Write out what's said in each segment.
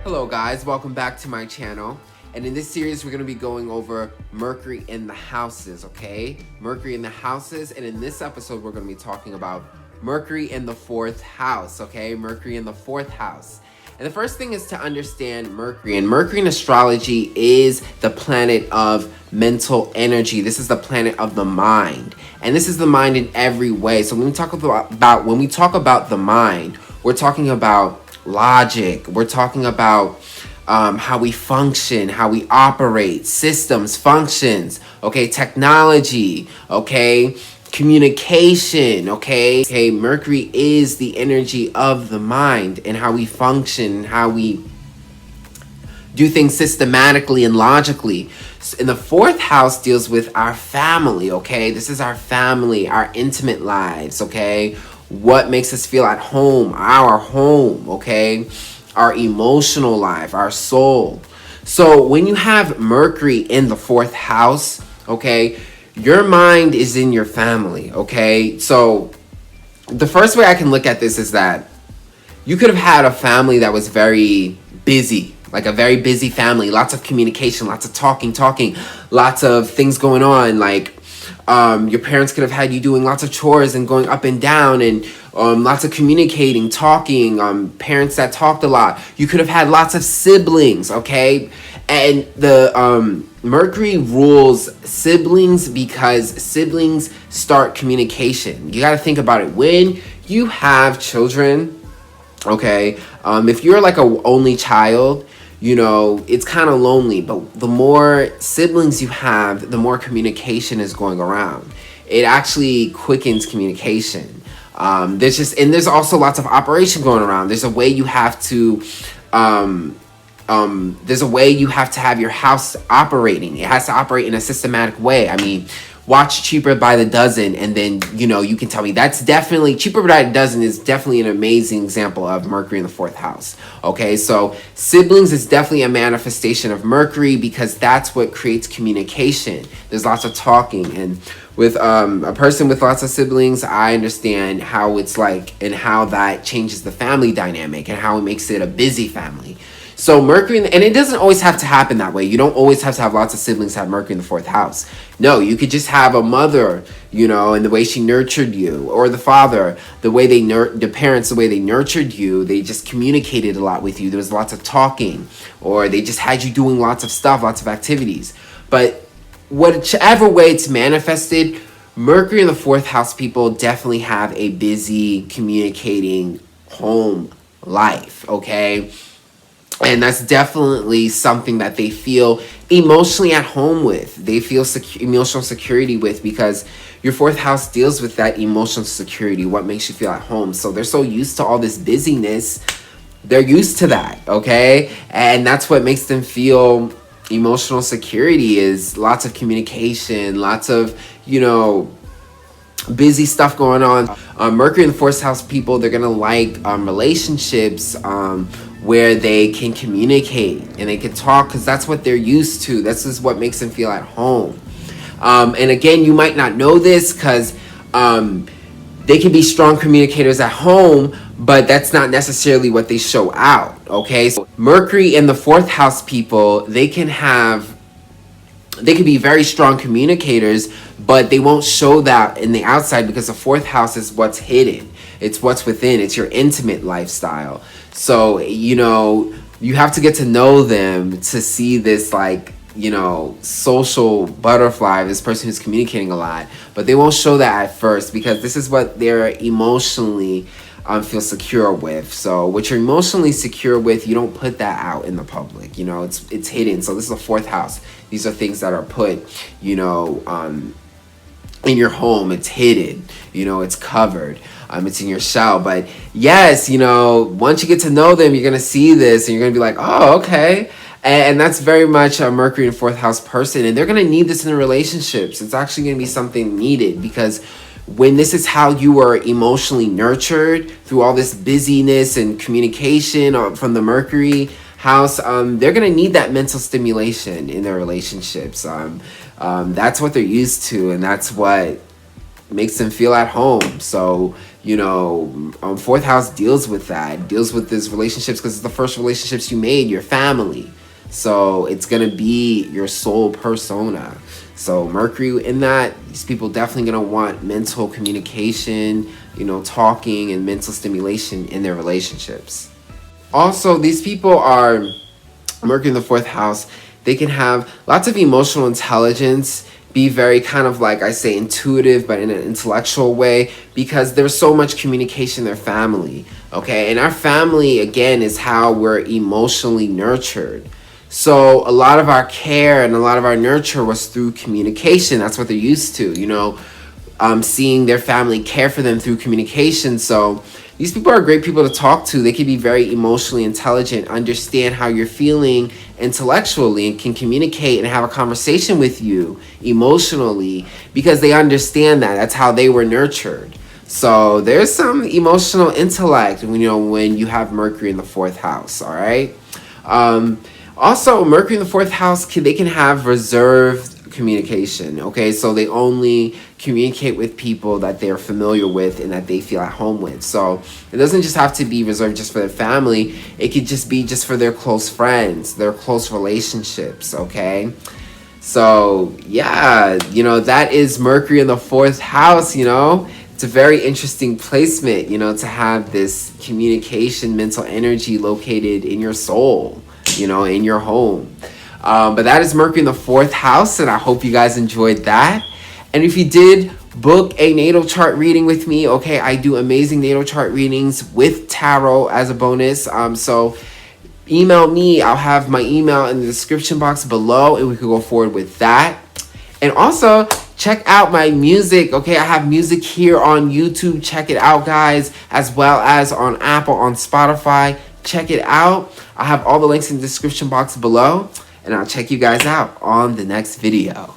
Hello guys, welcome back to my channel. And in this series we're going to be going over Mercury in the houses, okay? Mercury in the houses, and in this episode we're going to be talking about Mercury in the 4th house, okay? Mercury in the 4th house. And the first thing is to understand Mercury. And Mercury in astrology is the planet of mental energy. This is the planet of the mind. And this is the mind in every way. So when we talk about the mind, we're talking about logic. We're talking about how we function, how we operate, systems, functions, okay, technology, okay, communication, okay. Mercury is the energy of the mind and how we function, how we do things systematically and logically. And the 4th house deals with our family, okay? This is our family, our intimate lives, okay? What makes us feel at home, our home, okay? Our emotional life, our soul. So when you have Mercury in the 4th house, okay, your mind is in your family, okay? So the first way I can look at this is that you could have had a family that was very busy, like a very busy family, lots of communication, lots of talking, lots of things going on, like your parents could have had you doing lots of chores and going up and down and lots of communicating, talking, parents that talked a lot. You could have had lots of siblings, okay? And the Mercury rules siblings because siblings start communication. You got to think about it. When you have children, okay, if you're like a only child, you know, it's kind of lonely, but the more siblings you have, the more communication is going around. It actually quickens communication. There's also lots of operation going around. There's a way you have to, have your house operating. It has to operate in a systematic way. I mean, watch Cheaper by the Dozen, and then, you know, you can tell me that's definitely, Cheaper by the Dozen is definitely an amazing example of Mercury in the 4th house. Okay, so siblings is definitely a manifestation of Mercury because that's what creates communication. There's lots of talking, and with a person with lots of siblings, I understand how it's like and how that changes the family dynamic and how it makes it a busy family. So Mercury, and it doesn't always have to happen that way. You don't always have to have lots of siblings have Mercury in the 4th house. No, you could just have a mother, you know, and the way she nurtured you, or the father, the way the parents, the way they nurtured you, they just communicated a lot with you. There was lots of talking, or they just had you doing lots of stuff, lots of activities. But whichever way it's manifested, Mercury in the 4th house people definitely have a busy communicating home life, okay? And that's definitely something that they feel emotionally at home with. They feel emotional security with, because your 4th house deals with that emotional security, what makes you feel at home. So they're so used to all this busyness. They're used to that, okay? And that's what makes them feel emotional security, is lots of communication, lots of, you know, busy stuff going on. Mercury in the 4th house people, they're gonna like relationships where they can communicate and they can talk, because that's what they're used to. This is what makes them feel at home. And again, you might not know this because they can be strong communicators at home, but that's not necessarily what they show out, okay? So Mercury in the 4th house people, they can be very strong communicators, but they won't show that in the outside, because the 4th house is what's hidden. It's what's within. It's your intimate lifestyle. So, you know, you have to get to know them to see this, like, you know, social butterfly, this person who's communicating a lot. But they won't show that at first, because this is what they're emotionally feel secure with. So what you're emotionally secure with, you don't put that out in the public. You know, it's hidden. So this is the 4th house. These are things that are put, you know, in your home. It's hidden. You know, it's covered. It's in your shell. But yes, you know, once you get to know them, you're gonna see this, and you're gonna be like, oh, okay. And that's very much a Mercury in 4th house person, and they're gonna need this in relationships. It's actually gonna be something needed, because when this is how you were emotionally nurtured through all this busyness and communication from the Mercury house, they're gonna need that mental stimulation in their relationships. That's what they're used to, and that's what makes them feel at home. So, you know, fourth house deals with that, deals with these relationships, because it's the first relationships you made, your family. So it's gonna be your soul persona. So Mercury in that, these people definitely gonna want mental communication, you know, talking and mental stimulation in their relationships. Also, these people are Mercury in the fourth house. They can have lots of emotional intelligence, be very kind of, like I say, intuitive, but in an intellectual way, because there's so much communication in their family. Okay, and our family, again, is how we're emotionally nurtured. So a lot of our care and a lot of our nurture was through communication. That's what they're used to, you know, seeing their family care for them through communication. So these people are great people to talk to. They can be very emotionally intelligent, understand how you're feeling intellectually, and can communicate and have a conversation with you emotionally, because they understand that. That's how they were nurtured. So there's some emotional intellect, you know, when you have Mercury in the fourth house, all right? Also, Mercury in the fourth house, they can have reserved communication, okay? So they only communicate with people that they're familiar with and that they feel at home with. So it doesn't just have to be reserved just for their family. It could just be just for their close friends, their close relationships, okay? So yeah, you know, that is Mercury in the fourth house, you know? It's a very interesting placement, you know, to have this communication, mental energy located in your soul, you know, in your home. But that is Mercury in the fourth house, and I hope you guys enjoyed that. And if you did, book a natal chart reading with me. Okay, I do amazing natal chart readings with tarot as a bonus. So email me. I'll have my email in the description box below, and we could go forward with that. And also, check out my music. Okay, I have music here on YouTube. Check it out, guys, as well as on Apple, on Spotify. Check it out. I have all the links in the description box below, and I'll check you guys out on the next video.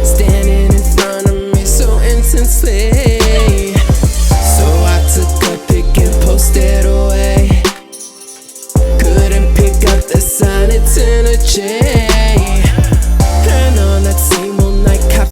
Standing in front of me so intensely, so I took a pic and posted away. Couldn't pick up the sign, it's in a chain.